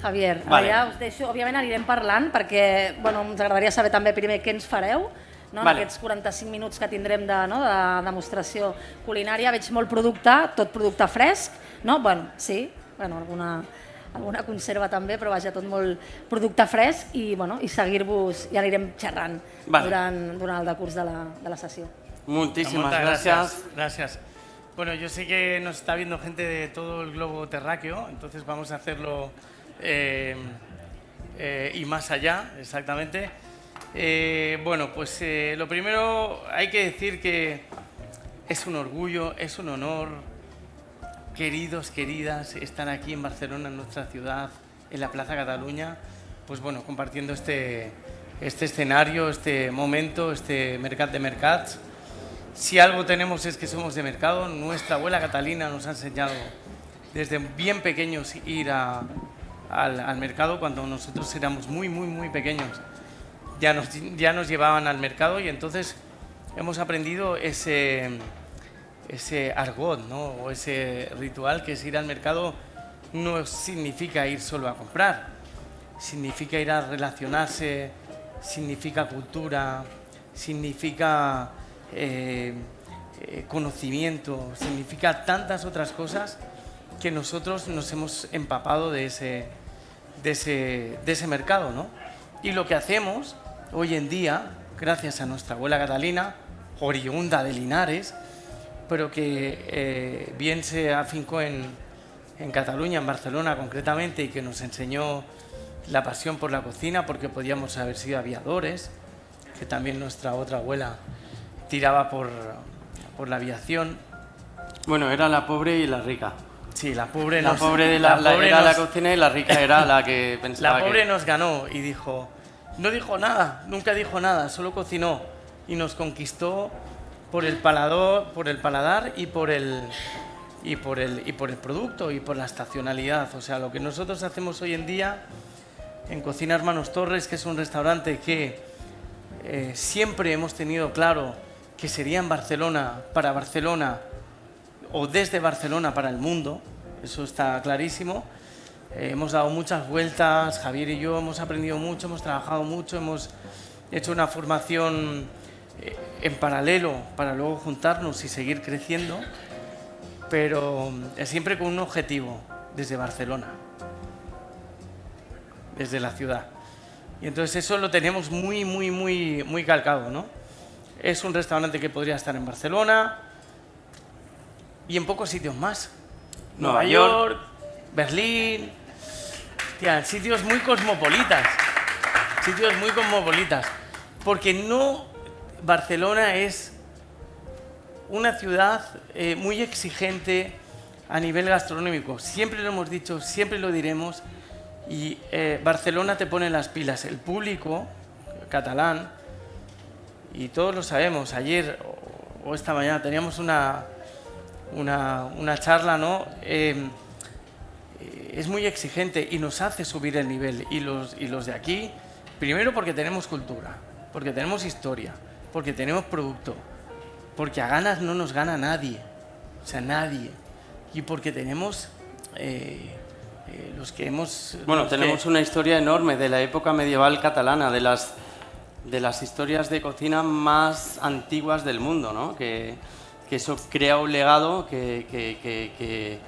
Javier, Vale. ja us deixo, òbviament anirem parlant perquè bueno, ens agradaria saber també primer què ens fareu, no? Vale. En aquests 45 minuts que tindrem de demostració culinària. Veig molt producte, tot producte fresc, no? Bueno, sí, bueno, alguna conserva també, però vaja, tot molt producte fresc i, bueno, i seguir-vos i anirem xerrant durant el decurs de la sessió. Muchísimas gracias. Gracias. Bueno, yo sé que nos está viendo gente de todo el globo terráqueo, entonces vamos a hacerlo y más allá, exactamente. Bueno, pues lo primero hay que decir que es un orgullo, es un honor, queridos, queridas, estar aquí en Barcelona, en nuestra ciudad, en la Plaza Cataluña, pues bueno, compartiendo este escenario, este momento, este mercat de mercats. Si algo tenemos es que somos de mercado. Nuestra abuela Catalina nos ha enseñado desde bien pequeños ir al mercado. Cuando nosotros éramos muy pequeños ya nos llevaban al mercado y entonces hemos aprendido ese argot, ¿no? O ese ritual que es ir al mercado. No significa ir solo a comprar, significa ir a relacionarse, significa cultura, significa conocimiento, significa tantas otras cosas que nosotros nos hemos empapado de ese mercado, ¿no? Y lo que hacemos hoy en día, gracias a nuestra abuela Catalina, oriunda de Linares, pero que bien se afincó en Cataluña, en Barcelona concretamente, y que nos enseñó la pasión por la cocina, porque podíamos haber sido aviadores, que también nuestra otra abuela tiraba por la aviación. Bueno, era la pobre y la rica. Sí, la pobre era la cocina y la rica era la que pensaba. La pobre nos ganó y dijo, no dijo nada, nunca dijo nada, solo cocinó y nos conquistó por el paladar y por el producto y por la estacionalidad. O sea, lo que nosotros hacemos hoy en día en Cocina Hermanos Torres, que es un restaurante que siempre hemos tenido claro que sería en Barcelona, para Barcelona, o desde Barcelona para el mundo, eso está clarísimo. Hemos dado muchas vueltas, Javier y yo hemos aprendido mucho, hemos trabajado mucho, hemos hecho una formación en paralelo para luego juntarnos y seguir creciendo, pero siempre con un objetivo, desde Barcelona, desde la ciudad. Y entonces eso lo tenemos muy calcado, ¿no? Es un restaurante que podría estar en Barcelona y en pocos sitios más. Nueva York, Berlín, tía, sitios muy cosmopolitas. Sitios muy cosmopolitas. Porque no, Barcelona es una ciudad muy exigente a nivel gastronómico. Siempre lo hemos dicho, siempre lo diremos. Y Barcelona te pone las pilas. El público catalán, y todos lo sabemos, ayer o esta mañana teníamos una charla, ¿no? Es muy exigente y nos hace subir el nivel. Y los de aquí, primero porque tenemos cultura, porque tenemos historia, porque tenemos producto, porque a ganas no nos gana nadie, o sea, nadie. Y porque tenemos los que hemos... Bueno, tenemos una historia enorme de la época medieval catalana, de las historias de cocina más antiguas del mundo, ¿no? Que eso crea un legado, que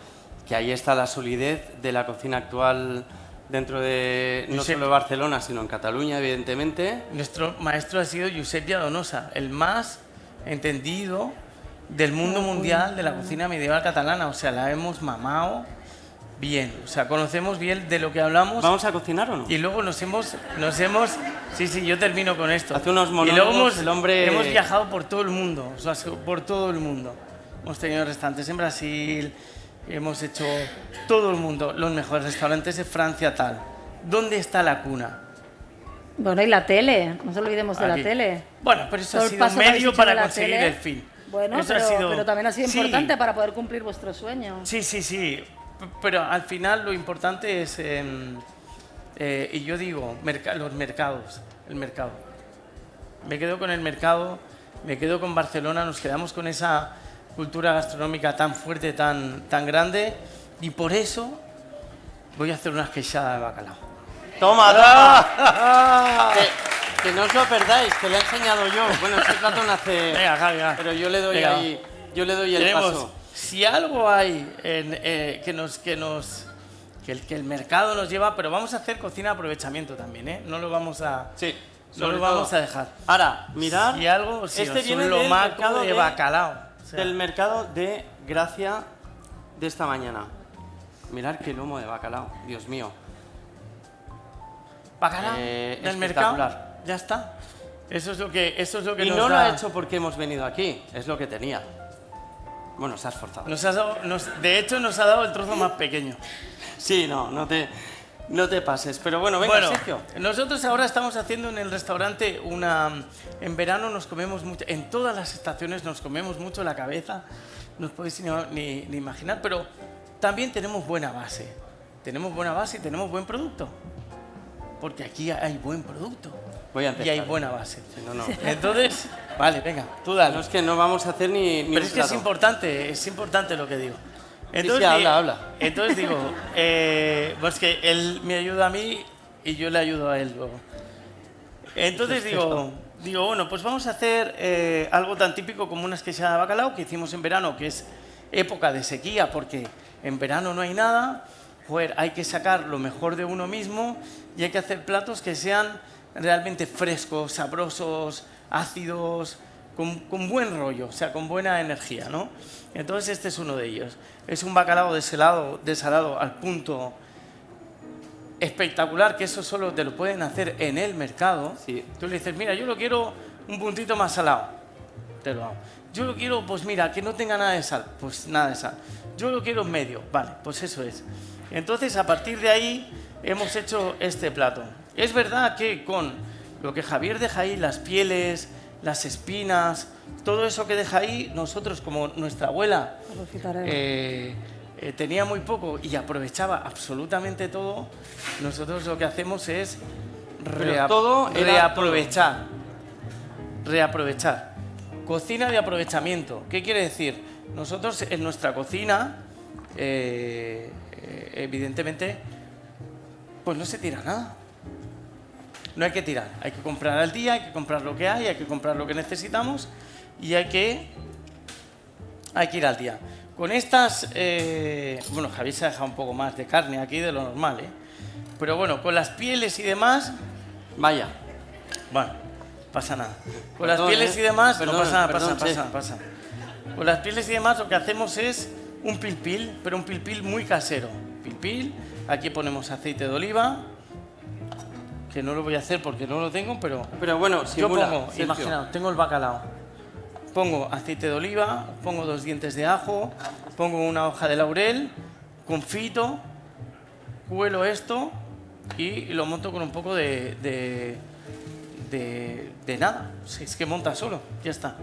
ahí está la solidez de la cocina actual dentro de no solo Barcelona, sino en Cataluña, evidentemente. Nuestro maestro ha sido Josep Lladonosa, el más entendido del mundo mundial de la cocina medieval catalana. O sea, la hemos mamado bien, o sea, conocemos bien de lo que hablamos. ¿Vamos a cocinar o no? Y luego nos hemos sí, yo termino con esto. Hace unos monólogos, y luego el hombre... hemos viajado por todo el mundo, o sea, por todo el mundo. Hemos tenido restaurantes en Brasil, hemos hecho todo el mundo, los mejores restaurantes de Francia, tal. ¿Dónde está la cuna? Bueno, y la tele, no nos olvidemos de la tele. Bueno, pero eso Todo ha el sido paso medio para la conseguir tele. el fin. Bueno, Eso pero también ha sido sí, importante para poder cumplir vuestro sueño. Sí, pero al final lo importante es, y yo digo, los mercados, el mercado. Me quedo con el mercado, me quedo con Barcelona, nos quedamos con esa cultura gastronómica tan fuerte, tan grande, y por eso voy a hacer unas queixadas de bacalao. ¡Toma, toma! Que no os lo perdáis, que le he enseñado yo. Bueno, ese plato nace... Venga, Javi, va. Pero yo le doy Venga. ahí... Yo le doy el Tenemos, paso. si algo hay que el mercado nos lleva, pero vamos a hacer cocina de aprovechamiento también, ¿eh? No lo vamos a... Sí. No lo sobre vamos todo. a dejar. Ahora, mirad... Si algo, si este es viene un del lomaco mercado de bacalao. O sea, del mercado de Gracia de esta mañana. Mirad qué lomo de bacalao, Dios mío. bacalao del espectacular. mercado, ya está. Eso es lo que Y nos no lo da. ha hecho porque hemos venido aquí, es lo que tenía. Bueno, se ha esforzado. De hecho, nos ha dado el trozo más pequeño. Sí, no te pases. Pero bueno, venga, Bueno, Sergio. nosotros ahora estamos haciendo en el restaurante en verano nos comemos mucho, en todas las estaciones nos comemos mucho la cabeza, no os podéis ni imaginar, pero también tenemos buena base. Tenemos buena base y tenemos buen producto. Porque aquí hay buen producto. Voy a empezar. Y hay buena base. Sí, no. Entonces, vale, venga, tú dale. No es que no vamos a hacer ni Pero un es que es plato. importante lo que digo. Sí, habla. Entonces digo, pues que él me ayuda a mí y yo le ayudo a él luego. Entonces digo, bueno, pues vamos a hacer algo tan típico como una esqueixada de bacalao que hicimos en verano, que es época de sequía, porque en verano no hay nada, joder, hay que sacar lo mejor de uno mismo y hay que hacer platos que sean realmente frescos, sabrosos, ácidos, con buen rollo, o sea, con buena energía, ¿no? Entonces este es uno de ellos. Es un bacalao desalado al punto espectacular, que eso solo te lo pueden hacer en el mercado. Sí. Tú le dices, mira, yo lo quiero un puntito más salado, te lo hago. Yo lo quiero, pues mira, que no tenga nada de sal, pues nada de sal. Yo lo quiero medio, vale, pues eso es. Entonces, a partir de ahí, hemos hecho este plato. Es verdad que con lo que Javier deja ahí, las pieles, las espinas, todo eso que deja ahí, nosotros, como nuestra abuela tenía muy poco y aprovechaba absolutamente todo, nosotros lo que hacemos es todo era reaprovechar. Cocina de aprovechamiento. ¿Qué quiere decir? Nosotros en nuestra cocina, evidentemente, pues no se tira nada. No hay que tirar, hay que comprar al día, hay que comprar lo que hay que comprar lo que necesitamos y hay que ir al día. Con estas, bueno, Javier se ha dejado un poco más de carne aquí de lo normal, pero bueno, con las pieles y demás, Vaya. bueno, pasa nada. Con Perdón, las pieles y demás, perdón, no pasa nada, perdón, pasa. Con las pieles y demás lo que hacemos es un pilpil, pero un pilpil muy casero. Pilpil, aquí ponemos aceite de oliva, que no lo voy a hacer porque no lo tengo, pero bueno, yo simula, pongo, Sergio. imaginaos, tengo el bacalao, pongo aceite de oliva, pongo 2 dientes de ajo, pongo una hoja de laurel, confito, cuelo esto y lo monto con un poco de nada. Si es que monta solo, ya está.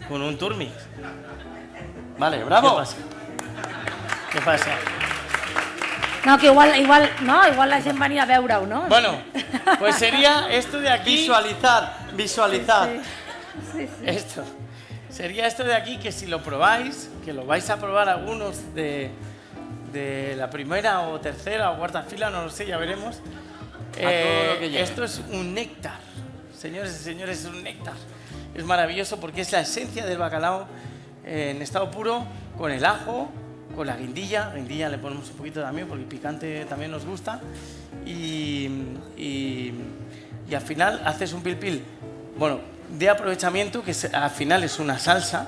Con un turmix. Vale, bravo. ¿Qué pasa? ¿Qué pasa? No, que igual la gent venia a veure-ho, no? Bueno, pues sería esto de aquí. Visualizar. Sí. Esto. Sería esto de aquí que si lo probáis, que lo vais a probar algunos de la primera o tercera o cuarta fila, no lo sé, ya veremos. todo lo que llegue. Esto es un néctar. Señores y señores, es un néctar. Es maravilloso porque es la esencia del bacalao en estado puro, con el ajo, con la guindilla. Guindilla le ponemos un poquito también porque el picante también nos gusta. Y al final haces un pilpil, bueno, de aprovechamiento, que al final es una salsa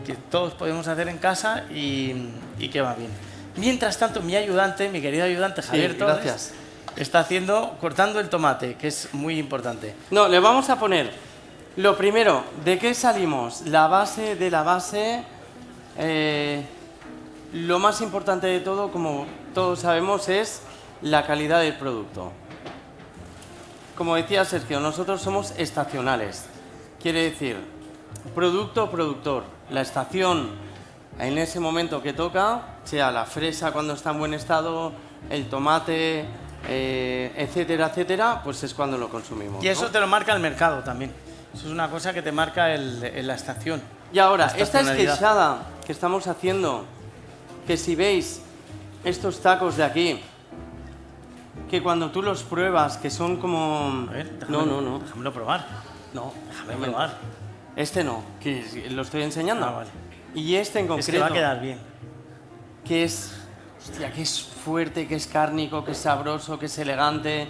que todos podemos hacer en casa y que va bien. Mientras tanto, mi ayudante, mi querido ayudante Javier Torres, gracias. está cortando el tomate, que es muy importante. No, le vamos a poner lo primero, ¿de qué salimos? La base de la base. Lo más importante de todo, como todos sabemos, es la calidad del producto. Como decía Sergio, nosotros somos estacionales. Quiere decir, productor. La estación en ese momento que toca, sea la fresa cuando está en buen estado, el tomate, etcétera, pues es cuando lo consumimos. Y eso ¿no? te lo marca el mercado también. Eso es una cosa que te marca la estación. Y ahora, La esta estacionalidad. esqueixada que estamos haciendo, que si veis estos tacos de aquí, que cuando tú los pruebas, que son como... A ver, no. Déjamelo probar. No, Déjame probar. Este no, que lo estoy enseñando. Ah, vale. Y este en Es concreto, que va a quedar bien. que es, hostia, que es fuerte, que es cárnico, que es sabroso, que es elegante.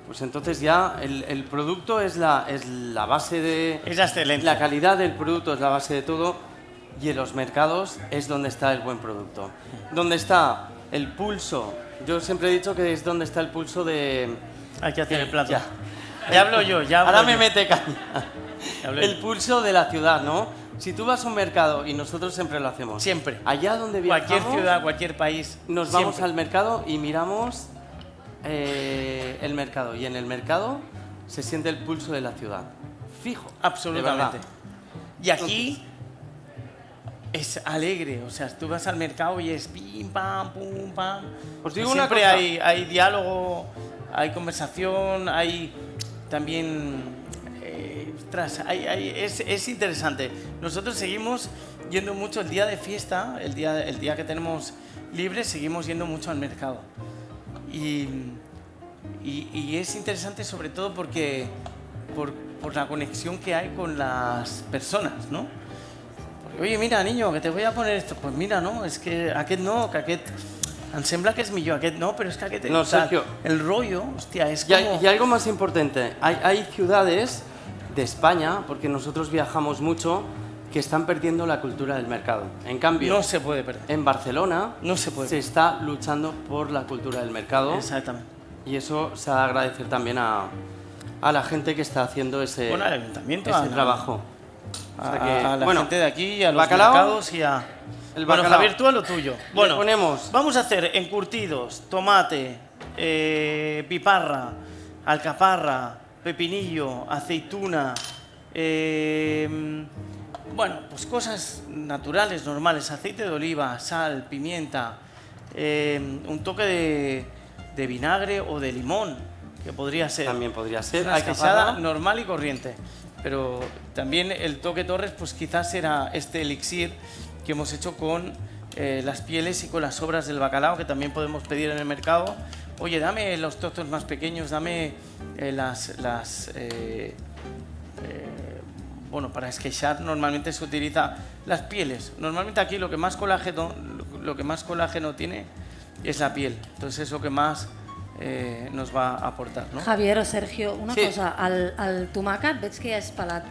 Pues entonces ya el producto es la base de... Es la excelencia. La calidad del producto es la base de todo y en los mercados es donde está el buen producto. Donde está el pulso. Yo siempre he dicho que es donde está el pulso de... Hay que hacer el plato. Ya. Ya hablo yo, ya hablo Ahora me yo. mete caña. Ya hablo El yo. pulso de la ciudad, ¿no? Si tú vas a un mercado, y nosotros siempre lo hacemos. Siempre. Allá donde viajamos, Cualquier ciudad, cualquier país. nos vamos siempre. al mercado y miramos el mercado. Y en el mercado se siente el pulso de la ciudad. Fijo. de Absolutamente. verdad. Y aquí es alegre, o sea, tú vas al mercado y es pim, pam, pum, pam. Os digo Siempre una cosa. hay diálogo, hay conversación, hay también... ostras, es interesante. Nosotros seguimos yendo mucho el día de fiesta, el día que tenemos libre, seguimos yendo mucho al mercado. Y es interesante sobre todo porque por la conexión que hay con las personas, ¿no? Porque, oye, mira, niño, que te voy a poner esto. Pues mira, no, es que aquest no, que aquest... Em sembla que és millor, aquest no, però és que aquest... No, o sea, Sergio. el rollo, hostia, es Y, como... y algo más importante, hay ciudades de España, porque nosotros viajamos mucho, que están perdiendo la cultura del mercado. En cambio, No se puede perder. en Barcelona No se puede. se está luchando por la cultura del mercado. Exactamente. Y eso se ha de agradecer también a la gente que está haciendo ese, Bueno, al ayuntamiento, ese trabajo. O sea que, a la bueno, gente de aquí, a los bacalao, mercados y a... el Bueno, bacalao. Javier, tú a lo tuyo. Bueno, ponemos- vamos a hacer encurtidos, tomate, piparra, alcaparra, pepinillo, aceituna, bueno, pues cosas naturales, normales, aceite de oliva, sal, pimienta, un toque de vinagre o de limón, que podría ser. También podría ser. Una alcaparra. esqueixada normal y corriente. Pero también el toque Torres, pues quizás era este elixir que hemos hecho con las pieles y con las sobras del bacalao, que también podemos pedir en el mercado. Oye, dame los trozos más pequeños, dame bueno, para esqueixar normalmente se utiliza las pieles. Normalmente aquí lo que más colágeno tiene es la piel. Entonces es lo que más nos va a aportar, ¿no? Javier o Sergio, una Sí. cosa, el tomàquet veig que ja és pelat,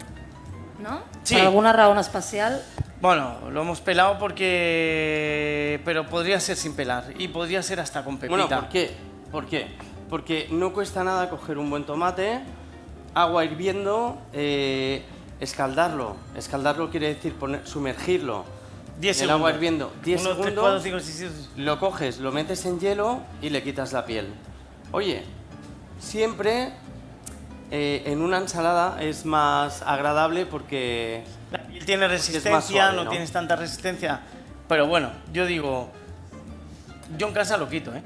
no? Sí. Per alguna raó en especial. Bueno, lo hemos pelado porque... Pero podría ser sin pelar y podría ser hasta con pepita. Bueno, ¿por qué? ¿Por qué? Porque no cuesta nada coger un buen tomate, agua hirviendo, escaldarlo. Escaldarlo quiere decir sumergirlo 10 en el agua segundos. hirviendo 10 1, 2, 3, segundos, 4, 5, 6, 7. lo coges, lo metes en hielo y le quitas la piel. Oye, siempre en una ensalada es más agradable porque... La piel tiene más resistencia, suave, no ¿no? tienes tanta resistencia. Pero bueno, yo digo... Yo en casa lo quito, ¿eh?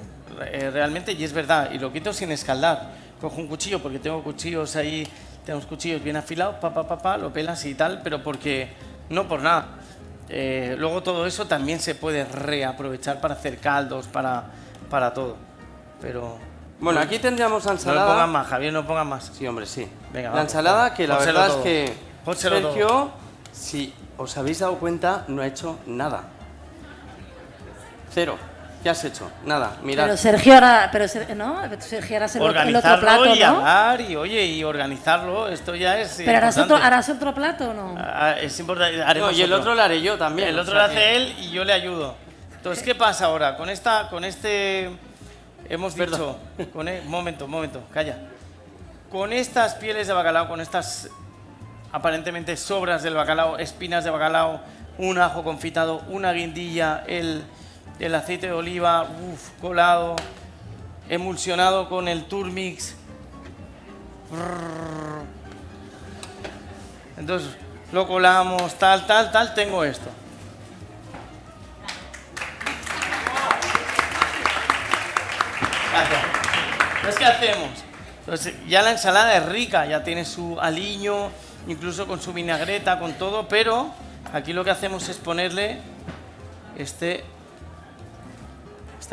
Realmente, y es verdad, y lo quito sin escaldar. Cojo un cuchillo, porque tengo cuchillos ahí, tenemos cuchillos bien afilados, lo pelas y tal, pero porque... No por nada. Luego todo eso también se puede reaprovechar para hacer caldos, para todo. Pero... Bueno, aquí tendríamos la No le ensalada... pongas más, Javier, no pongas más. Sí, hombre, sí. Venga, la vamos, ensalada, que la pónselo verdad todo. es que Pónselo todo. Sergio, si os habéis dado cuenta, no ha hecho nada. Cero. ¿Qué has hecho? Nada, mirad. Pero Sergio ahora, ¿no? Sergio ahora es el otro Organizarlo plato, y ¿no? hablar y, oye, y organizarlo, esto ya es Pero importante. harás otro plato o no? Es importante, No, haremos y el otro lo haré yo también. El o otro sea lo que- hace él y yo le ayudo. Entonces, ¿qué pasa ahora? Con este... Hemos dicho... Momento, calla. Con estas pieles de bacalao, con estas aparentemente sobras del bacalao, espinas de bacalao, un ajo confitado, una guindilla, el aceite de oliva, colado, emulsionado con el turmix. Entonces, lo colamos, tal, tengo esto. Gracias. Entonces, ¿qué hacemos? Entonces, ya la ensalada es rica, ya tiene su aliño, incluso con su vinagreta, con todo, pero aquí lo que hacemos es ponerle esta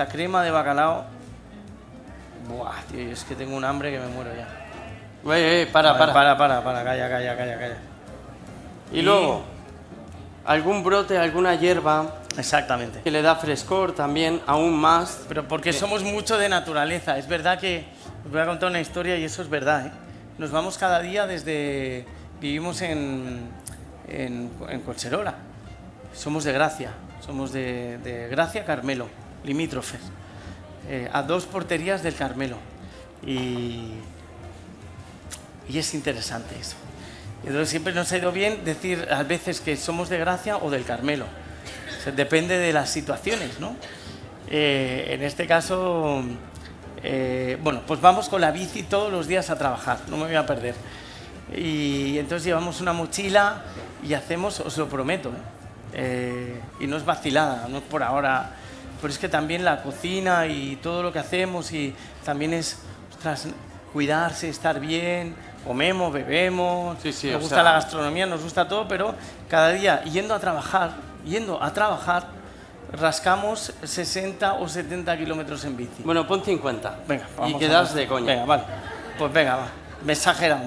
crema de bacalao Buah, tío, es que tengo un hambre que me muero ya. Para. Calla. Y luego, algún brote, alguna hierba Exactamente. que le da frescor también, aún más. Pero porque somos mucho de naturaleza. Es verdad que os voy a contar una historia y eso es verdad, ¿eh? Nos vamos cada día desde... Vivimos en Collserola. Somos de Gracia. Somos de Gracia, Carmelo, limítrofes. A 2 porterías del Carmelo. Y es interesante eso. Entonces siempre nos ha ido bien decir a veces que somos de Gracia o del Carmelo. O sea, depende de las situaciones, ¿no? En este caso, bueno, pues vamos con la bici todos los días a trabajar, no me voy a perder. Y entonces llevamos una mochila y hacemos, os lo prometo, y no es vacilada, no es por ahora, pero es que también la cocina y todo lo que hacemos y también es, ostras, cuidarse, estar bien, comemos, bebemos, Sí, nos gusta la gastronomía, nos gusta todo, pero cada día yendo a trabajar, rascamos 60 o 70 kilómetros en bici. Bueno, pon 50. Venga, y quedas de coña. Venga, vale. Pues venga, va. Me he exagerado.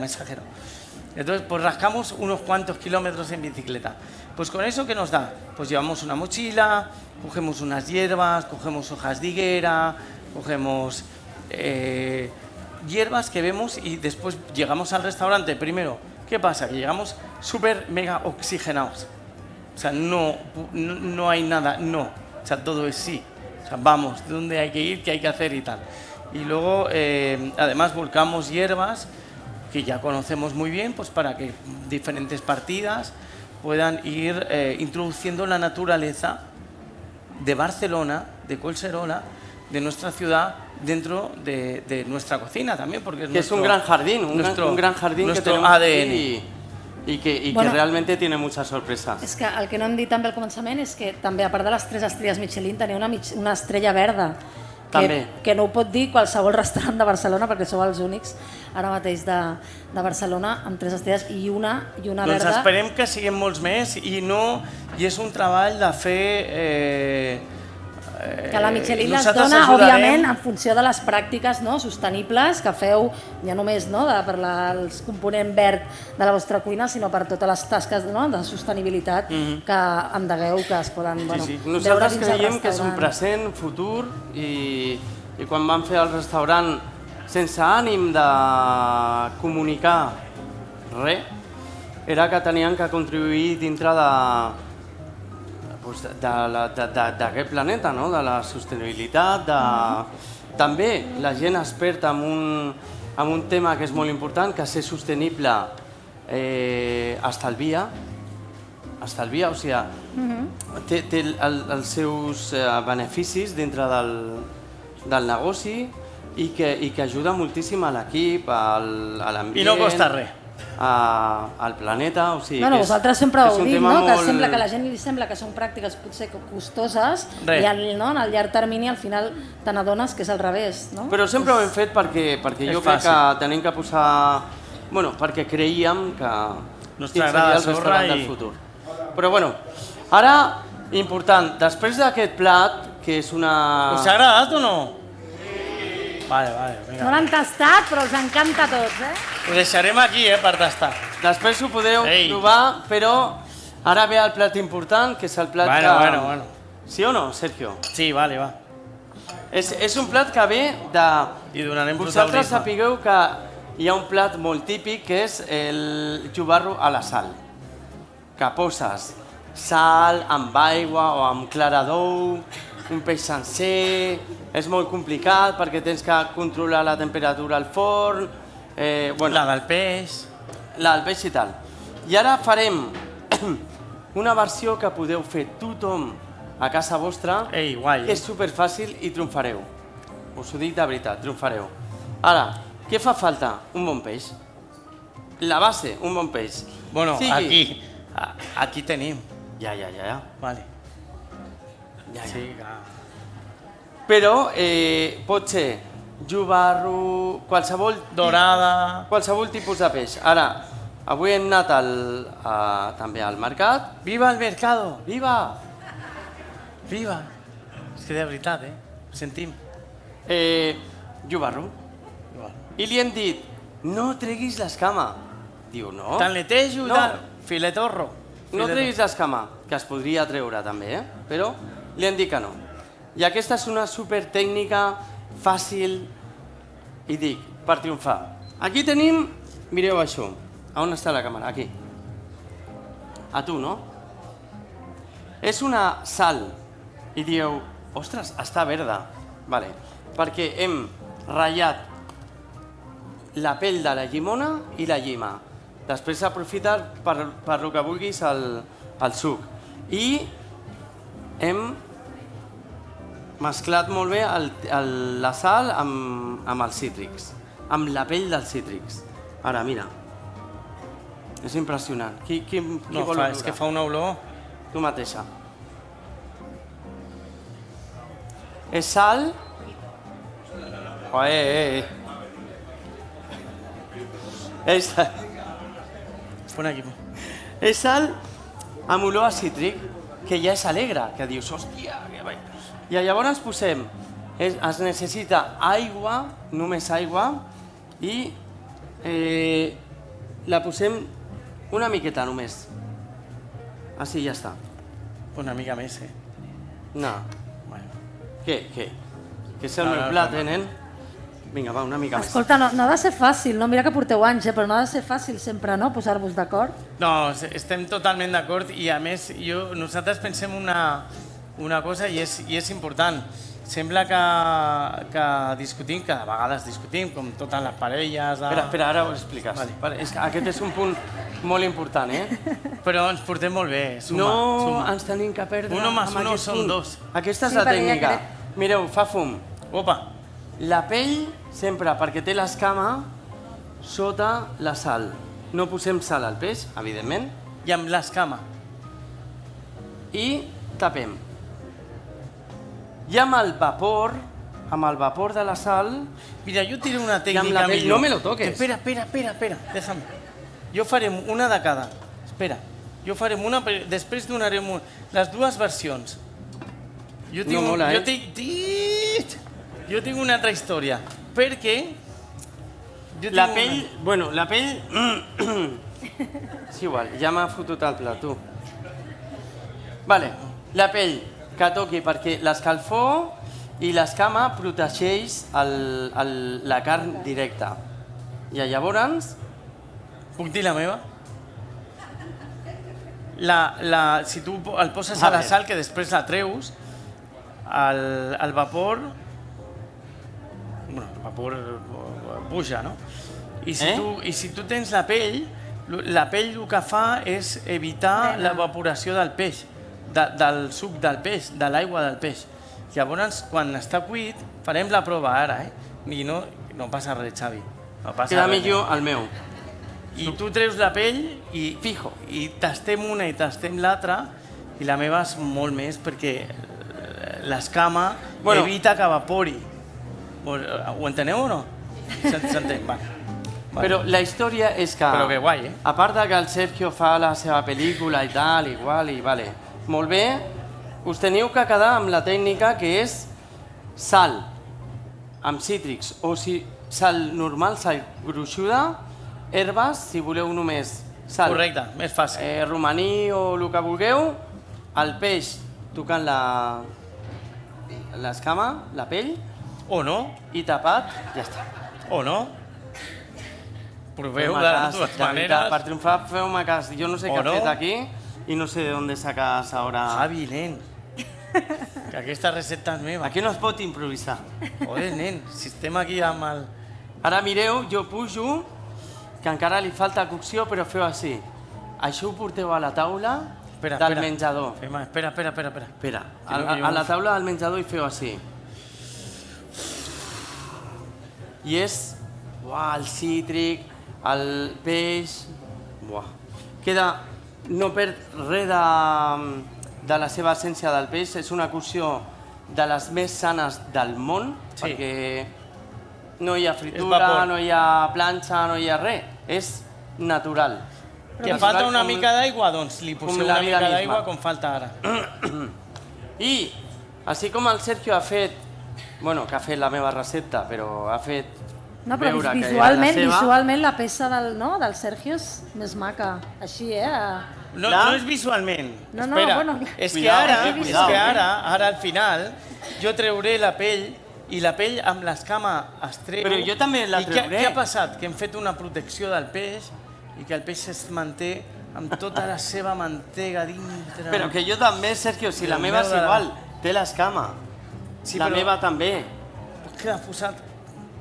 Entonces, pues rascamos unos cuantos kilómetros en bicicleta. Pues con eso, ¿qué nos da? Pues llevamos una mochila, cogemos unas hierbas, cogemos hojas de higuera, cogemos hierbas que vemos y después llegamos al restaurante. Primero, ¿qué pasa? Que llegamos súper mega oxigenados. O sea, no hay nada, no. O sea, todo es sí. O sea, vamos, dónde hay que ir, qué hay que hacer y tal. Y luego, además, volcamos hierbas que ya conocemos muy bien, pues para que diferentes partidas puedan ir introduciendo la naturaleza de Barcelona, de Collserola, de nuestra ciudad, dentro de nuestra cocina también, porque Que es un gran jardín, un gran jardín que tenemos ADN. aquí i que Bueno, realmente tiene muchas sorpresas. És que el que no hem dit també al començament és que també, a part de les 3 estrelles Michelin, tenia una estrella verda. També. Que no ho pot dir qualsevol restaurant de Barcelona, perquè sou els únics ara mateix de Barcelona amb 3 estrelles i una Doncs verda. esperem que siguin molts més i és un treball de fer... Que la Michelin les nosaltres dona, ajudarem. òbviament, en funció de les pràctiques, no, sostenibles que feu, ja només, no, per el component verd de la vostra cuina, sinó per totes les tasques, no, de sostenibilitat que endegueu, que es poden veure Nosaltres dins el creiem que és un restaurant. present, futur, i quan vam fer el restaurant sense ànim de comunicar res, era que tenien que contribuir dintre d'aquest planeta, no? De la sostenibilitat, també la gent experta en un tema que és molt important, que ser sostenible estalvia, o sigui, té els seus beneficis dintre del negoci i que ajuda moltíssim a l'equip, a l'ambient... I no costa res. Al planeta, o sigui... Bueno, vosaltres sempre ho diu, no? Que molt... sembla que a la gent li sembla que són pràctiques potser costoses Res. i en el llarg termini al final te n'adones que és al revés, no? Però sempre ho hem fet perquè jo crec que tenim que posar... Bueno, perquè creíem que Nos quin t'agrada seria el sorra restaurant i- del futur. Però bueno, ara, important, després d'aquest plat, que és una... Us ha agradat o no? Vale, No vinga. l'han tastat, però els encanta a tots, Ho deixarem aquí, per tastar. Després ho podeu Ei. provar, però ara ve el plat important, que és el plat Bueno. Sí o no, Sergio? Sí, vale, va. És un plat que ve de... I donarem Vosaltres protagonisme. sapigueu que hi ha un plat molt típic que és el jubarro a la sal. Que poses sal amb aigua o amb clara d'ou, un peix sencer... És molt complicat perquè tens que controlar la temperatura al forn... Bueno, La del peix... la del peix i tal. I ara farem una versió que podeu fer tothom a casa vostra, Ei, guai. que és superfàcil i triomfareu. Us ho dic de veritat, triomfareu. Ara, què fa falta? Un bon peix. La base, un bon peix. Bueno, Sigui- aquí tenim. Ja. Vale. Ja. Sí, clar. Però pot ser jubarro, qualsevol tipus de peix. Ara, avui hem anat també al mercat. Viva el mercado! Viva! Viva! És que de veritat, sentim. Llobarro. I li hem dit, no treguis l'escama. Diu, no. Tant netejo i No. tal. Filetorro. No treguis l'escama, que es podria treure també, però li hem dit que no. I aquesta és una super tècnica fàcil, i dic, per triomfar. Aquí tenim, mireu això. A on està la càmera? Aquí. A tu, no? És una sal. I dieu, ostres, està verda. Vale. Perquè hem ratllat la pell de la llimona i la llima. Després s'aprofita per el que vulguis el suc. I hem mesclat molt bé la sal amb els cítrics, amb la pell dels cítrics. Ara, mira. És impressionant. Qui No, vol és que fa una olor... Tu mateixa. És sal... Oh, És Pon aquí. És sal amb olor a cítric, que ja és alegre, que dius, hòstia, que vaig. I llavors posem, es necessita aigua, només aigua, i la posem una miqueta només. Així ja està. Una mica més, No. Bueno. Què? Que és el meu plat, nen? Vinga, va, una mica més. Escolta, no ha de ser fàcil, no? Mira que porteu anys, però no ha de ser fàcil sempre, no?, posar-vos d'acord. No, estem totalment d'acord i a més nosaltres pensem una cosa i és important. Sembla que discutim, que de vegades discutim, com totes les parelles... Espera, ara ho expliques. Vale. És que aquest és un punt molt important, Però ens portem molt bé, suma. No ens tenim que perdre Uno más amb uno aquest són punt. dos. Aquesta és Sí, la perquè ja tècnica. Mireu, fa fum. Opa, La pell, sempre, perquè té l'escama, sota la sal. No posem sal al peix, evidentment, i amb l'escama. i tapem. I amb el vapor de la sal... Mira, jo diré una amb tècnica la pell, millor. no me lo toques. Espera, déjame. Jo farem una de cada. Espera, jo farem una, després donarem les dues versions. Jo tinc, No mola, jo tinc una altra història, perquè... La pell... Bueno, la pell... És igual, ja m'ha fotut el plat, tu. Vale, la pell que toqui, perquè l'escalfor i l'escama protegeix la carn directa. I llavors... Puc dir la meva? Si tu el poses A a la veure. sal, que després la treus, el vapor... Bueno, el vapor puja, no? I si tu tens la pell el que fa és evitar l'evaporació del peix, del suc del peix, de l'aigua del peix. Llavors, quan està cuit, farem la prova ara, I no passa res, Xavi. No passa Queda res. millor el meu. I tu treus la pell i Fijo. i tastem una i tastem l'altra, i la meva és molt més perquè l'escama evita que evapori. Ho enteneu o no? S'entén, va. Però la història és que... Però que guai, A part de que el Sergio fa la seva pel·lícula i tal, igual, i vale. Molt bé, us teniu que quedar amb la tècnica que és sal amb cítrics, o sal normal, sal gruixuda, herbes, si voleu només sal. Correcte, més fàcil. Romaní o el que vulgueu, el peix tocant l'escama, la pell, O no, i tapat, ja està. o no. Proveu Feu-me de cas, les dues de veritat, maneres. per triomfar, feu-me cas. Jo no sé O què ha no. fet aquí i no sé de on sacas ahora. Javi, nen. Que aquesta recepta és meva. Aquí no es pot improvisar. Joder, nen, si estem aquí amb el... Ara mireu, jo pujo, que encara li falta cocció, però feu així. Això ho porteu a la taula del menjador. Espera. Espera, a la taula del menjador i feu així. I és el cítric, el peix... Queda... No perd res de la seva essència del peix. És una cocció de les més sanes del món, perquè no hi ha fritura, no hi ha planxa, no hi ha res. És natural. Que falta una mica d'aigua, doncs li poseu una mica d'aigua com falta ara. I, així com el Sergio ha fet bueno, que ha fet la meva recepta, però ha fet No, però veure que era la visualment, seva. visualment la peça del Sergio és més maca, així, No, Clar. no és visualment. No, no, Espera, bueno. és que Cuidao, ara, cuidao. ara al final, jo treuré la pell i la pell amb l'escama es treu. Però jo també la I treuré. què ha passat? Que hem fet una protecció del peix i que el peix es manté amb tota la seva mantega dintre. Però que jo també, Sergio, si la Déu meva és meu de la- igual, té l'escama. Sí, La però- meva també. Queda posat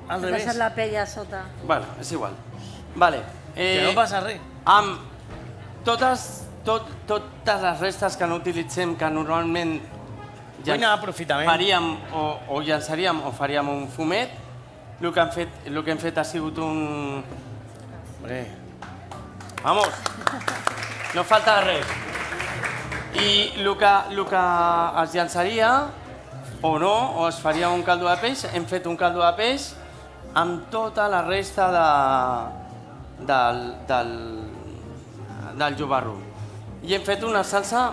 al Has revés. deixat la pell a sota. Bueno, és igual. Vale. Que no passa res. Amb totes les restes que no utilitzem, que normalment Cuina aprofitament. faríem o llançaríem o faríem un fumet, el que hem fet ha sigut un... Hombre, Vamos! No falta res. I el que es llançaria, o no, o es faria un caldo de peix, hem fet un caldo de peix amb tota la resta del jovarro. I hem fet una salsa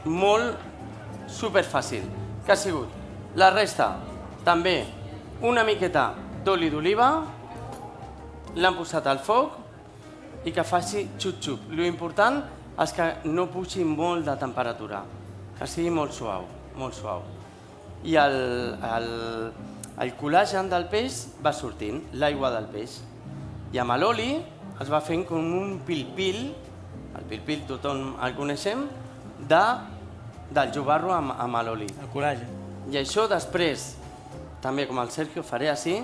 molt superfàcil, que ha sigut la resta, també una miqueta d'oli d'oliva, l'han posat al foc i que faci xup-xup. L'important és que no pugi molt de temperatura, que sigui molt suau, molt suau. I el col·lagen del peix va sortint, l'aigua del peix. I amb l'oli es va fent com un pil-pil, el pil-pil tothom el coneixem, del jovarro amb l'oli. el coratge. I això després, també com el Sergio faré així,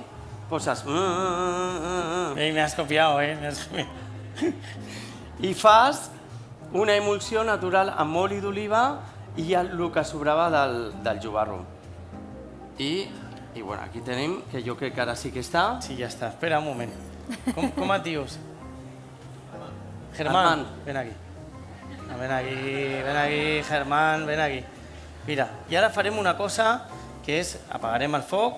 poses... Me has copiado, me has copiado. I fas una emulsió natural amb oli d'oliva i el que sobrava del jovarro. I bueno, aquí tenim, que jo crec que ara sí que està. Sí, ya está. Espera un moment. ¿Cómo a tíos? Germán, Armand. ven aquí. Ven aquí, Germán, ven aquí. Mira, i ara farem una cosa que és apagarem el foc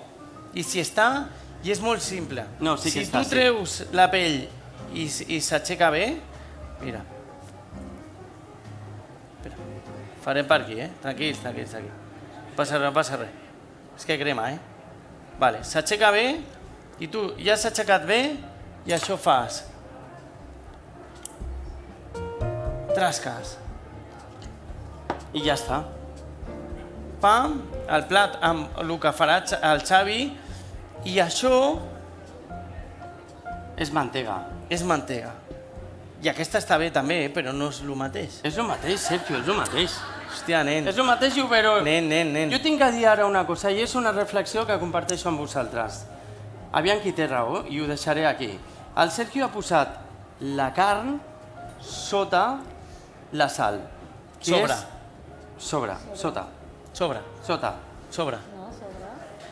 i si està, i és molt simple. No, sí que si està, tu sí. treus la pell i s'aixeca bé, mira. Espera, farem per aquí, Tranquils. No passa res. És que crema, Vale, s'aixeca bé i tu ja s'ha aixecat bé i això fas. Trasques. I ja està. Pam, el plat amb el que farà el Xavi i això És mantega. és mantega. I aquesta està bé també, però no és el mateix. És el mateix, Sergio, és el mateix. Hòstia, nen. És el mateix, però... Nen. Jo tinc que dir ara una cosa, i és una reflexió que comparteixo amb vosaltres. Aviam qui té raó, i ho deixaré aquí. El Sergio ha posat la carn sota la sal. que Sobre. és- Sobre, sota. Sobre. Sota. Sobre. No,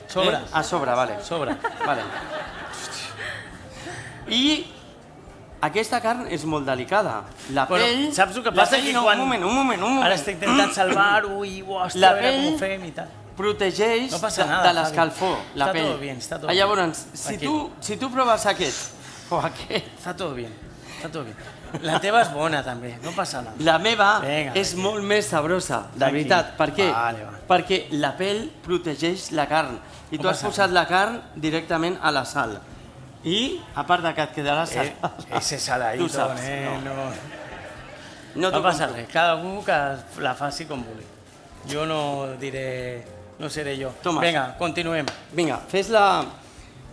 sobre. Sobre. A sobre, vale. Sobre. Vale. I aquesta carn és molt delicada. La Bueno, pell... saps el que la passa? pell Que no, quan- un moment. Ara estic intentant salvar-ho i hòstia, La a veure pell- com ho fem i tal. protegeix No passa nada, de Javi. l'escalfor, la Està pell. todo bien, está todo Ah, bien. llavors, si tu proves aquest o aquest, Està tot bé. La teva és bona també, no passa nada. la meva Vinga, és aquí. molt més sabrosa, de Tranquil. veritat. Per què? Vale. Perquè la pell protegeix la carn i tu No has passa posat la carn directament a la sal. I, a part de que et quedarà sal... Ese saladito, Tu saps, nen, no no t'ho passa compro. res, cada un que la faci com vulgui. Jo no diré, no seré jo. Toma. Vinga, continuem. Vinga, fes-la...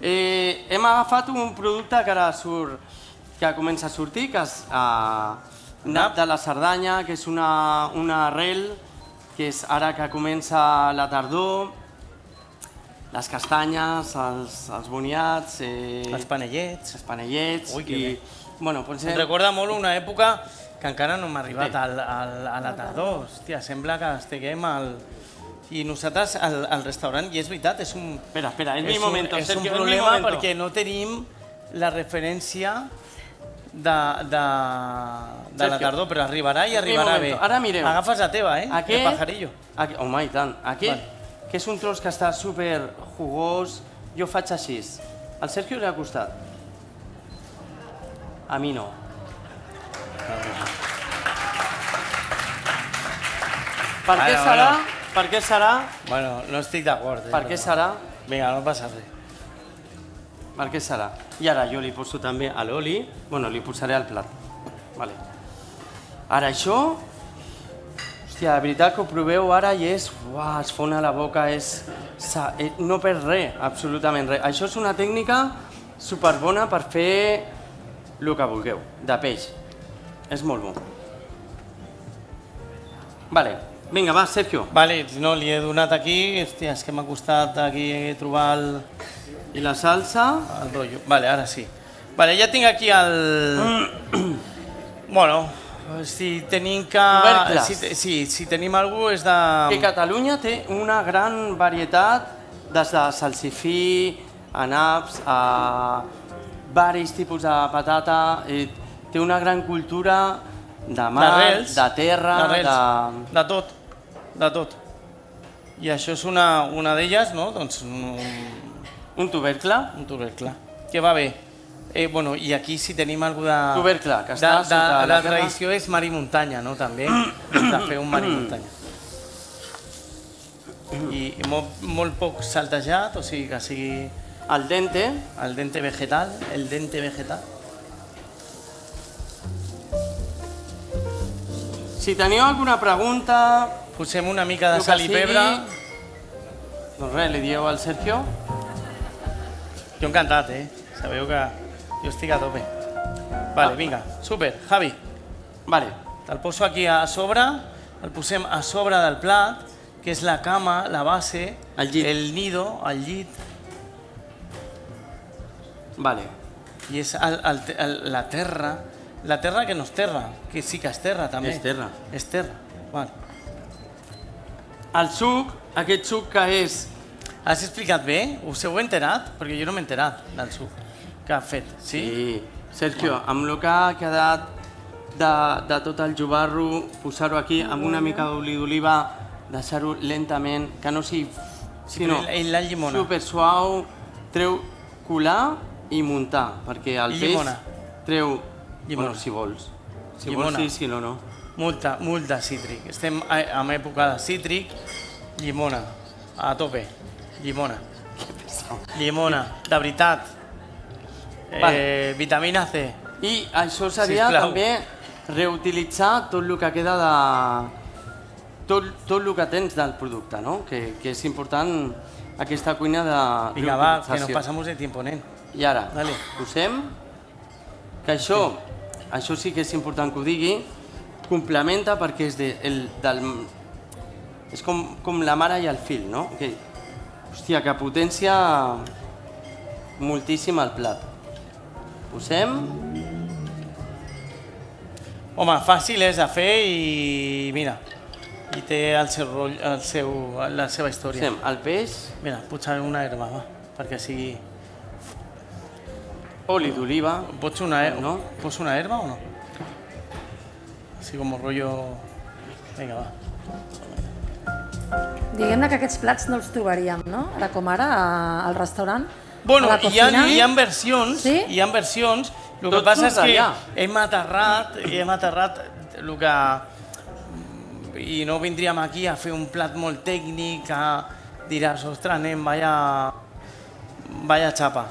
hem agafat un producte que ara que comença a sortir, que és nap de la Cerdanya, que és una arrel, que és ara que comença la tardor, les castanyes, els boniats, Els panellets. els panellets, Ui, que i... bé. Bueno, doncs, Em recorda molt una època que encara no hem arribat Bé. a la tardor. Hòstia, sembla que estiguem al... I nosaltres al restaurant, i és veritat, és un... Espera, és mi momento, és un Sergio, és mi problema momento. perquè no tenim la referència de la Sergio, tardor, però arribarà i és mi arribarà momento. bé. Ara mireu. Agafes la teva, el pajarillo. Home, i tant. Aquest, Vale. que és un tros que està super jugós, jo faig així. Al Sergio li ha costat. A mi no. Per què Bueno, serà? bueno. Per què serà? Bueno, no estic d'acord. Per què serà? Vinga, no passa res. Marquesa-la. I ara jo li poso també a l'oli, bueno, li posaré al plat. Vale. Ara això, hòstia, de veritat que ho proveu ara i és, uah, es fon a la boca, no perd res, absolutament res. Això és una tècnica superbona per fer el que vulgueu, de peix. És molt bo. Vale, vinga, va, Sergio. Vale, no, li he donat aquí, hòstia, és que m'ha costat aquí trobar el I la salsa? rotllo. Vale, ara sí. Vale, ja tinc aquí el... Bueno, si tenim que... Tubercles. Si tenim algú és de... Que Catalunya té una gran varietat des de salsifí, a naps, a varis tipus de patata, té una gran cultura de mar, d'arrels, de terra, d'arrels, de tot, de tot. I això és una d'elles, no? Doncs un tubercle. un tubercle, que va bé. Bueno, i aquí si tenim alguna de... Tubercle, que està sota la la terra. tradició és mar i muntanya, no? També, de fer un mar i muntanya. I molt poc saltejat, o sigui que sigui Al dente. el dente vegetal, Si teniu alguna pregunta, Posem una mica de el que sal i pebre. doncs res, li dieu al Sergio. Jo encantat, Sabeu que jo estic a tope. Vale, vinga, super. Javi, Vale, te'l poso aquí a sobre, el posem a sobre del plat, que és la cama, la base, El llit. el nido, el llit, vale. i és la terra que no és terra, que sí que és terra també. És terra. És terra, vale. El suc, aquest suc que és... Has explicat bé? Us heu enterat? Perquè jo no m'he enterat del suc que ha fet, sí? Sí, Sergio, amb el que ha quedat de tot el jubarro, posar-ho aquí amb una mica d'oli d'oliva, deixar-ho lentament, que no sigui... sinó I la llimona? super suau, treu colar i muntar, perquè el I peix llimona? treu... Llimona. Bueno, si vols. Si Llimona. vols sí, si no, no. Molt de cítric. Estem en època de cítric. Llimona, a tope. Llimona. Llimona, de veritat. Vale. Vitamina C. I això seria Sisplau. també reutilitzar tot el que queda de... Tot el que tens del producte, no? Que és important aquesta cuina de Vinga, va, que nos reutilització. pasamos de tiempo, nen. I ara, Dale. posem que això sí que és important que ho digui, complementa perquè és és com la mare i el fill, no? Que, hòstia, que potència moltíssim el plat. Posem... Home, fàcil és de fer i mira, i té la seva història. Posem el peix, Mira, potser una herba, va, perquè sigui... oli d'oliva, Pots una herba, No. Pots una herba o no? Así como rollo... Vinga, va. Diguem-ne que aquests plats no els trobaríem, no? Ara com ara, al restaurant, Bueno, a la cocina. hi ha versions, Sí? hi ha versions. El que Tot passa és surt que d'allà. hem aterrat el que... I no vindríem aquí a fer un plat molt tècnic, a diràs, ostres, nen, vaya xapa.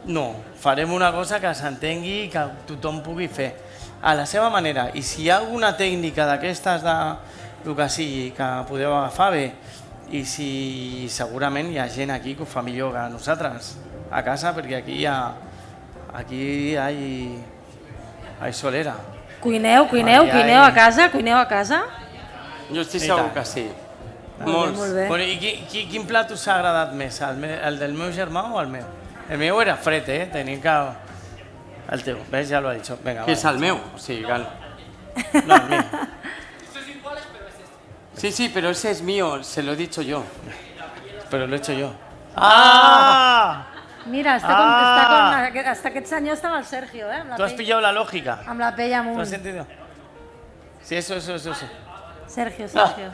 No, farem una cosa que s'entengui i que tothom pugui fer a la seva manera. I si hi ha alguna tècnica d'aquestes de el que sigui que podeu agafar bé, i si segurament hi ha gent aquí que ho fa millor que nosaltres a casa, perquè aquí hay solera. Cuineu Ai. a casa, cuineu a casa. jo estic I segur tant. que sí. Molt bé. Bueno, i quin plat us ha agradat més, el del meu germà o el meu? El meu era fred, tenim que... El teu, ves, ja lo ha dicho. Venga, Que és vale. el meu, o sigui que... No, el meu. Sí, sí, pero ese es mío, se lo he dicho yo. Pero lo he hecho yo. ¡Ah! Mira, hasta aquest senyor estava el Sergio, amb ¿Tú has pillado la lógica? amb la pell ¿Lo amunt. has entendido? Sí, eso. Sergio.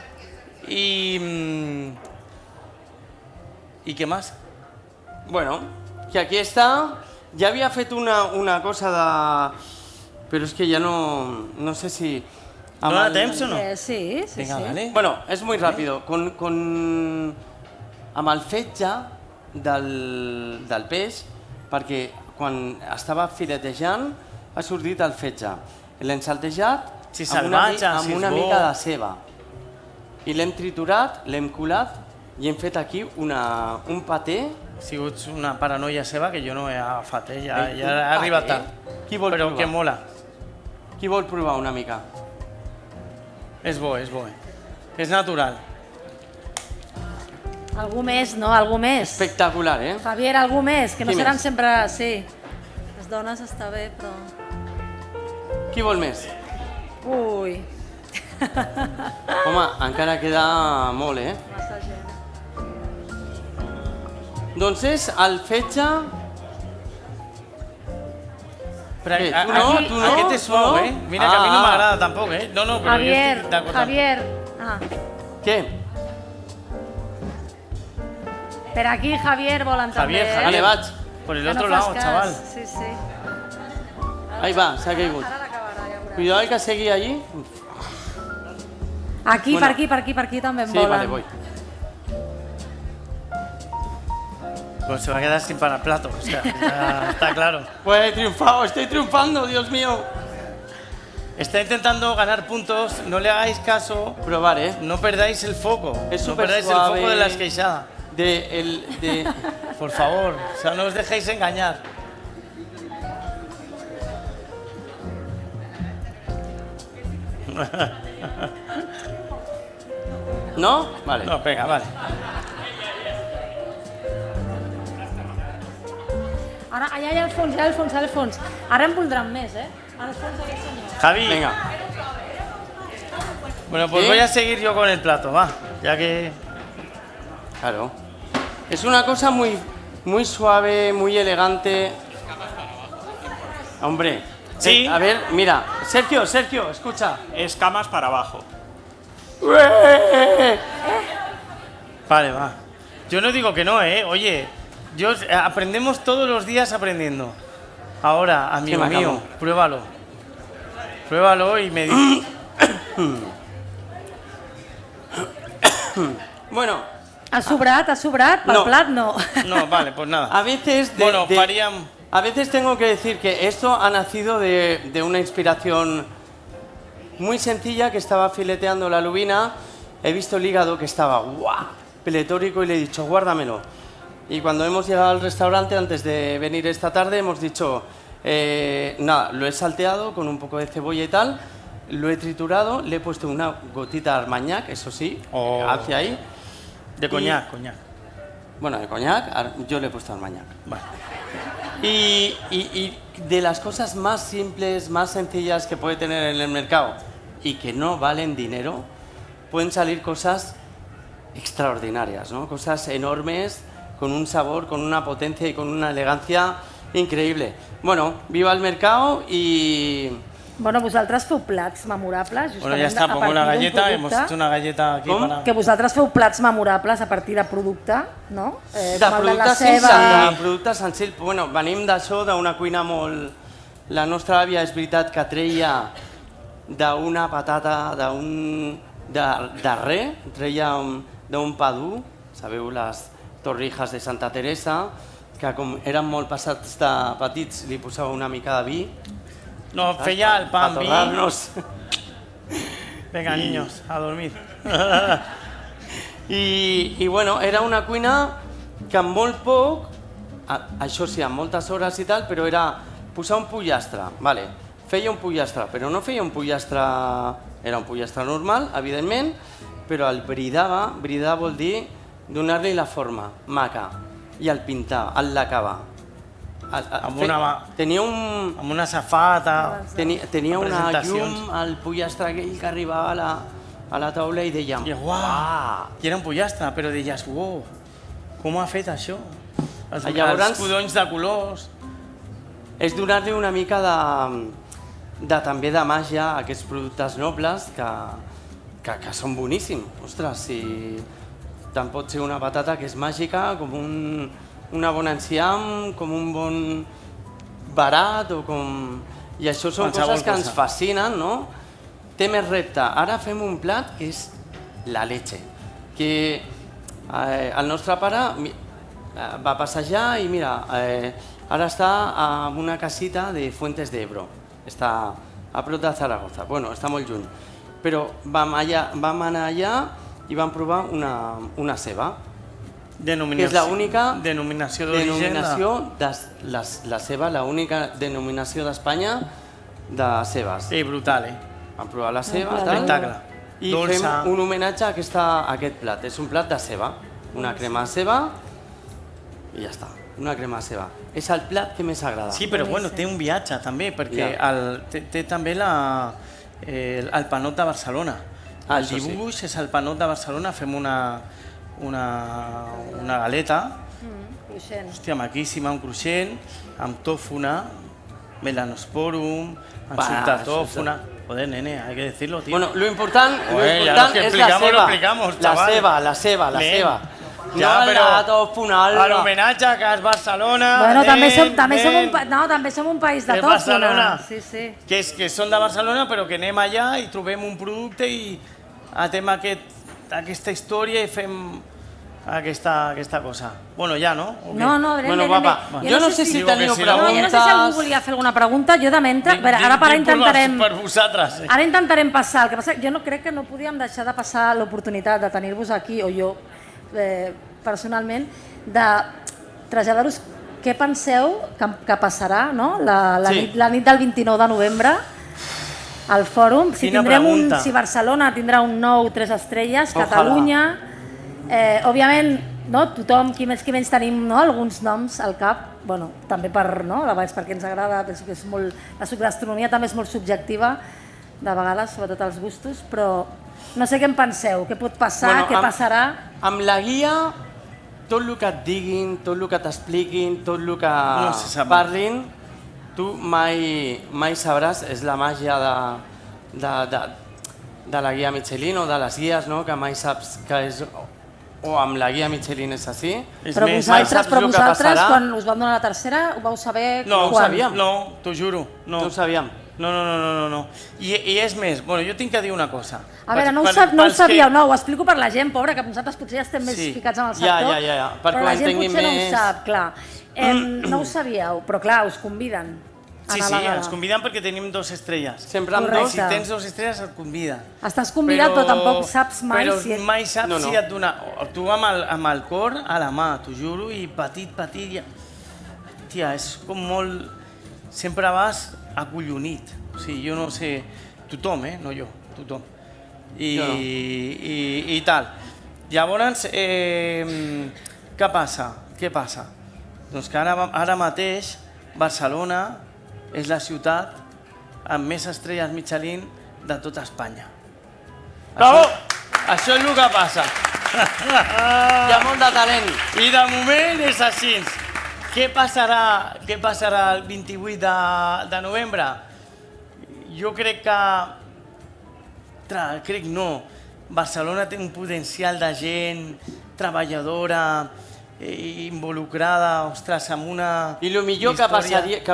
¿Y qué más? Bueno, que aquí está. Ya había fet una cosa de... Pero es que ya no sé si... ¿No amb la el- temps o no? Sí. Venga, vale. Bueno, es muy rápido. Amb el fetge del peix perquè quan estava filetejant ha sortit el fetge. L'hem saltejat Si amb una, salvatge, amb si és una bo. mica de ceba. I l'hem triturat, l'hem colat i hem fet aquí un paté. Ha sigut una paranoia seva que jo no he agafat, ja Un ha arribat paté? tard. Qui vol Però provar? que mola. Qui vol provar una mica? És bo, és bo. És natural. Algú més, no? Algú més. Espectacular, eh? Javier, algú més? Que no Qui seran més? sempre... Sí. Les dones està bé, però... Qui vol més? Ui, Home, encara queda molt, eh? massa gent. Doncs és el fetge... Però Bé, tu no, tu no, aquest és tu suau, no? eh? Mira que a mi no Ah. m'agrada tampoc, eh? No, no, però jo Javier, estic d'acord. Javier. Ah, Què? per aquí Javier volen també, Javier, eh? Javier. Vale, vaig. Por el Que otro no fas lado, cas. chaval. Sí, sí. Ahí va, s'ha caigut. Ara l'acabarà, ja veuràs. Cuidado que segui allí. Aquí, Bueno. per aquí també en Sí, volen. vale, voy. Pues se va a quedar sin para el plato, o sea, ya está claro. Pues he triunfado, estoy triunfando, Dios mío. Está intentando ganar puntos, no le hagáis caso, Probar, ¿eh? no perdáis el foco. Es no súper perdáis el suave. foco de la esqueixada. De Por favor, o sea, no os dejéis engañar. ¿No? Vale. No, venga, vale. Ara, allà al fons, allà al fons, allà al fons. Ara en voldran més, eh? Al fons aquest senyor. Javi, Venga. bueno, pues ¿Sí? voy a seguir yo con el plato, va, ya que... Claro. Es una cosa muy, muy suave, muy elegante. Hombre. Sí. A ver, mira. Sergio, escucha. Escamas para abajo. Vale, va. Yo no digo que no, ¿eh? Oye, aprendemos todos los días aprendiendo. Ahora, amigo me mío, acabo. pruébalo. Pruébalo y me dices... Bueno, Ha sobrat, pel No. plat no. No, vale, pues nada. a veces... Bueno, farían... A veces tengo que decir que esto ha nacido de una inspiración muy sencilla, que estaba fileteando la lubina, he visto el hígado que estaba ¡guau! Pletórico y le he dicho, guárdamelo. Y cuando hemos llegado al restaurante, antes de venir esta tarde, hemos dicho, nada, lo he salteado con un poco de cebolla y tal, lo he triturado, le he puesto una gotita de armagnac, eso sí, Oh. hacia ahí. De coñac, coñac. Bueno, de coñac, yo le he puesto armagnac. Vale. Y de las cosas más simples, más sencillas que puede tener en el mercado y que no valen dinero, pueden salir cosas extraordinarias, ¿no? Cosas enormes, con un sabor, con una potencia y con una elegancia increíble. Bueno, viva el mercado y... Bueno, vosaltres feu plats memorables, Bueno, ya justament está, a pongo partir la d'un galleta, producte. hemos hecho una galleta aquí ¿Cómo? para... Que vosaltres feu plats memorables a partir de producte, no? De Com el de la productes ceba. sense, de productes senzills. Bueno, venim d'això, d'una cuina molt... La nostra àvia, és veritat, que treia d'una patata, de res, treia d'un pa dur, sabeu, les torrijas de Santa Teresa, que com eren molt passats de petits, li posava una mica de vi. No, feia el pan, vi... Patorrar-nos. Venga, niños, a dormir. I bueno, era una cuina que amb molt poc, això sí, amb moltes hores i tal, però era posar un pollastre, vale. Feia un pollastre, però no feia un pollastre... Era un pollastre normal, evidentment, però el bridava, bridar vol dir donar-li la forma maca, i el pintava, el lacava. Tenia un... Amb una safata... Tenia una Presentacions. llum al pollastre aquell que arribava a la taula i dèiem... I uau! I era un pollastre, però deies, uau, com ha fet això? Els Llavors- codonys de colors... És donar-li una mica també de màgia a aquests productes nobles que són boníssims. Ostres, si tant pot ser una patata que és màgica, com una bona enciam, com un bon barat, o com... I això són Qualsevol coses que ens cosa. fascinen, no? Té més repte. Ara fem un plat que és la leche. Que el nostre pare va passejar i mira, ara està en una casita de Fuentes de Ebro. Està a prop de Zaragoza. Bueno, està molt lluny. Però vam anar allà i vam provar una ceba. Que és l'única denominació d'origen. La ceba, l'única denominació d'Espanya de cebes. Sí, brutal, Vam provar la ceba, espectacle. i fem un homenatge a aquest plat. És un plat de ceba, una crema de ceba i ja està, una crema de ceba. És el plat que més agrada. Sí, però bueno, té un viatge també, perquè té també el panot de Barcelona. El dibuix és el panot de Barcelona, fem una galeta, hòstia, maquíssima, un cruixent, amb tòfona, melanosporum, amb suc de tòfona. Joder, nene, hay que decirlo, tío. Bueno, lo important es la ceba. La ceba. Ja, no la tòfona. A l'homenatge que és Barcelona. Bueno, també som un país de tòfona. Sí. Que són de Barcelona, però que anem allà i trobem un producte i atem aquesta història i fem aquesta cosa. Bueno, ja, no? No, bueno, papa, jo no sé si teniu preguntes. Jo no sé si algú volia fer alguna pregunta. Jo de ment, ara intentarem... Per vosaltres. Ara intentarem passar. El que passa, jo no crec que no podíem deixar de passar l'oportunitat de tenir-vos aquí, o jo personalment, de traslladar-vos què penseu que passarà la nit del 29 de novembre al fòrum. Si Barcelona tindrà un nou 3 estrelles, Catalunya... Òbviament, tothom, qui més tenim alguns noms al cap, també perquè ens agrada, penso que la gastronomia també és molt subjectiva, de vegades, sobretot els gustos, però no sé què en penseu, què pot passar, què passarà... Amb la guia, tot el que et diguin, tot el que t'expliquin, tot el que parlin, tu mai sabràs, és la màgia de la guia Michelin o de les guies, que mai saps que és... O amb la guia Michelin és així. Però vosaltres, quan us vam donar la tercera, ho vau saber quan? No ho sabíem. No, t'ho juro. No ho sabíem. No. I és més, jo tinc que dir una cosa. A veure, no ho sabíeu, ho explico per la gent, pobra, que nosaltres potser ja estem més ficats en el sector. Ja, però la gent potser no ho sap, clar. No ho sabíeu, però clar, us conviden. Sí, ens conviden perquè tenim 2 estrelles. Sempre amb 2. Si tens 2 estrelles et conviden. Estàs convidat però tampoc saps mai si... Però mai saps si et dona... Tu amb el cor a la mà, t'ho juro, i petit... Tia, és com molt... Sempre vas acollonit. O sigui, jo no sé... Tothom, no jo, tothom. I tal. Llavors, què passa? Doncs que ara mateix Barcelona és la ciutat amb més estrelles Michelin de tota Espanya. Bravo! Això és el que passa. Hi ha molt de talent. I de moment és així. Què passarà el 28 de novembre? Jo crec que... Barcelona té un potencial de gent treballadora, involucrada, ostres, amb una I el millor que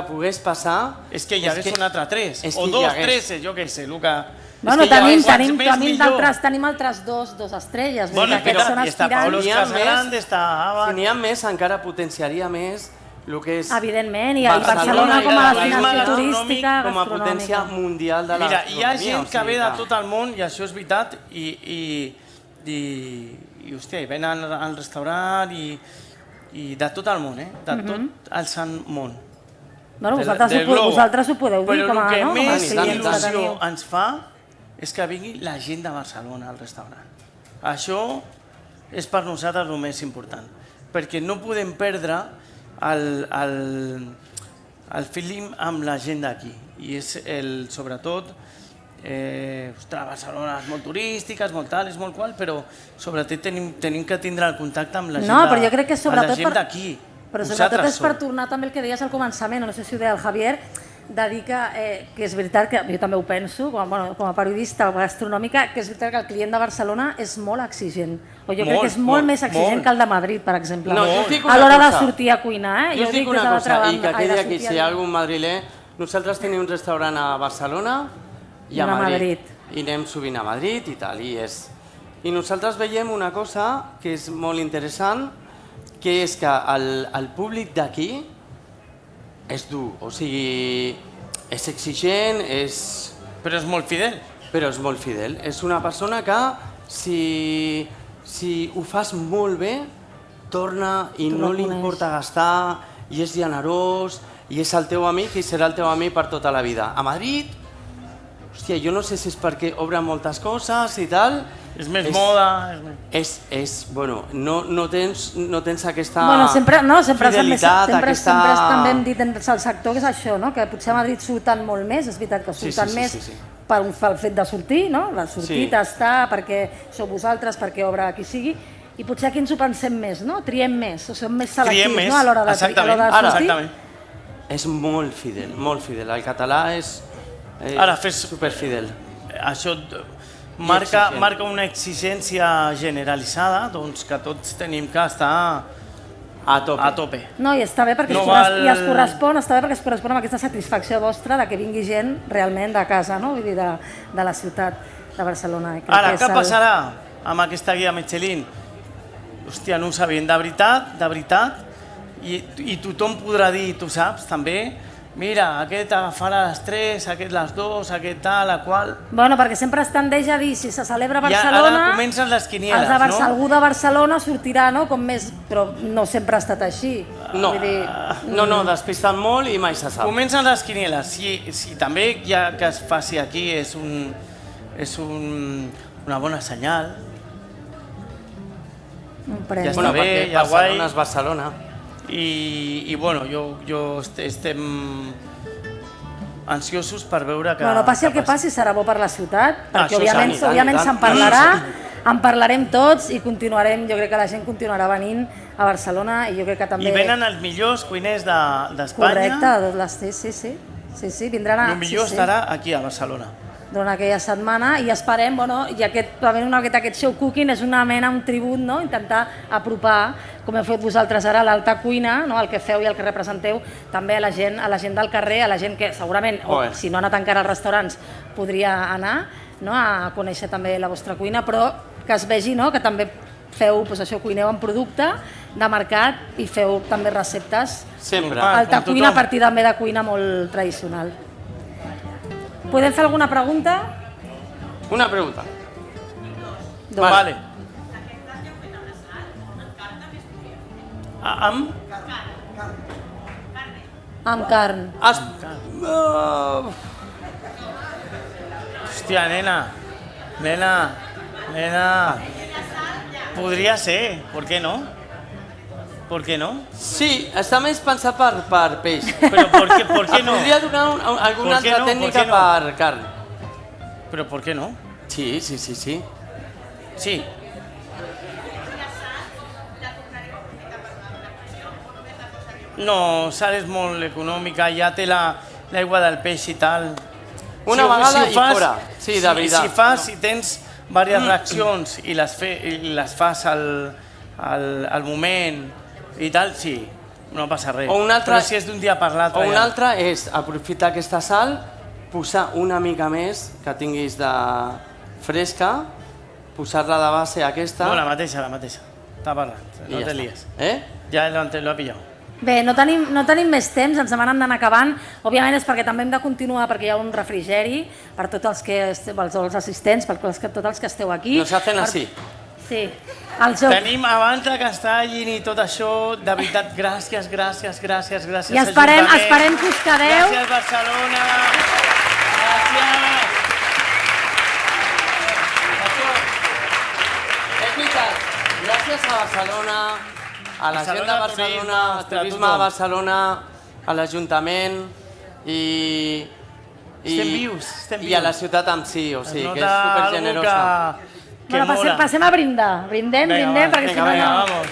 pogués passar... És que hi hagués un altre 3, o 2 3, jo què sé, el que... Bueno, tenim altres 2 estrelles, aquests són aspirants. Si n'hi ha més, encara potenciaria més el que és... Evidentment, i Barcelona com a destinació turística, com a potència mundial de la gastronomia. Mira, hi ha gent que ve de tot el món, i això és veritat, i hòstia, venen al restaurant i de tot el món, de tot el sant món. Bueno, vosaltres ho podeu dir com a clients. Però el que més il·lusió ens fa és que vingui la gent de Barcelona al restaurant. Això és per nosaltres el més important, perquè no podem perdre el feeling amb la gent d'aquí. I és sobretot... Barcelona és molt turística, és molt tal, és molt qual, però sobretot tenim que tindre el contacte amb la gent d'aquí. Però sobretot és per tornar també el que deies al començament, no sé si ho deia el Javier, de dir que és veritat, que jo també ho penso, com a periodista gastronòmica, que és veritat que el client de Barcelona és molt exigent. O jo crec que és molt més exigent que el de Madrid, per exemple. A l'hora de sortir a cuinar, jo dic una cosa, i que quedi aquí, si hi ha algun madrilè, nosaltres tenim un restaurant a Barcelona i a Madrid. I anem sovint a Madrid i tal. I nosaltres veiem una cosa que és molt interessant, que és que el públic d'aquí és dur, o sigui, és exigent, Però és molt fidel. però és molt fidel. És una persona que si ho fas molt bé, torna i no li importa gastar, i és generós, i és el teu amic i serà el teu amic per tota la vida. A Madrid, hòstia, jo no sé si és perquè obren moltes coses i tal. És més moda. Bueno, no tens aquesta sempre fidelitat, aquesta... Sempre també hem dit dins el sector que és això, no? Que potser a Madrid surten molt més, és veritat que surten més pel fet de sortir, no? De sortir, tastar, perquè sou vosaltres, perquè obre qui sigui, i potser aquí ens ho pensem més, no? Triem més, o som més selectius, no? A l'hora de sortir. És molt fidel, molt fidel. El català és superfidel. Això marca una exigència generalitzada, doncs que tots tenim que estar a tope. No, i està bé perquè es correspon amb aquesta satisfacció vostra de que vingui gent realment de casa, no? Vull dir, de la ciutat de Barcelona. Ara, què passarà amb aquesta guia Michelin? Hòstia, no ho sabien, de veritat, i tothom podrà dir, tu saps, també, mira, aquest agafarà les 3, aquest les 2, aquest tal, la qual... Bueno, perquè sempre es tendeix a dir, si se celebra a Barcelona... Ara comencen les quinieles, no? Algú de Barcelona sortirà, no?, com més... Però no sempre ha estat així. No, despisten molt i mai se sap. Comencen les quinieles. Si també ja que es faci aquí és una bona senyal. Ja està bé, ja guai. Barcelona és Barcelona. I bueno, estem ansiosos per veure que... Bueno, passi el que passi, serà bo per la ciutat, perquè òbviament se'n parlarà, en parlarem tots i continuarem, jo crec que la gent continuarà venint a Barcelona i jo crec que també... I venen els millors cuiners d'Espanya. Correcte, sí, vindran a... El millor estarà aquí a Barcelona. Durant aquella setmana i esperem, i aquest show cooking és una mena, un tribut, no? Intentar apropar, com heu fet vosaltres ara, l'alta cuina, no? El que feu i el que representeu també a la gent del carrer, a la gent que segurament, si no ha anat encara als restaurants, podria anar, no? A conèixer també la vostra cuina, però que es vegi, no? Que també feu, cuineu en producte de mercat i feu també receptes. Sempre. Alta cuina a partir també de cuina molt tradicional. Podem fer alguna pregunta? Una pregunta. Vale. Amb? Amb carn. Hòstia, nena. Podria ser, ¿por qué no? ¿Por qué no? Sí, està més pensat per peix. Però ¿por qué no? Podria donar alguna altra tècnica per carn. Però ¿por qué no? Sí. Sí. No, sal és molt econòmica, ja té l'aigua del peix i tal. Una vegada i fora. Sí, de veritat. Si tens diverses reaccions i les fas al moment i tal, sí, no passa res. Però si és d'un dia per l'altre... O una altra és aprofitar aquesta sal, posar una mica més que tinguis de fresca, posar-la de base aquesta... No, la mateixa. Està parlant, no te lies. Ja lo ha pillat. Bé, no tenim més temps, ens demanen d'anar acabant. Òbviament és perquè també hem de continuar, perquè hi ha un refrigeri per tots els assistents, per tots els que esteu aquí. Nos hacen así. Sí. Tenim, abans que està allí i tot això, de veritat, gràcies. I esperem que us quedeu. Gràcies, Barcelona. Gràcies. És veritat, gràcies a Barcelona, a la gent de Barcelona, al turisme de Barcelona, a l'Ajuntament i a la ciutat en si, o sigui, que és supergenerosa. Passem a brindar. Brindem, perquè si no... Vamos.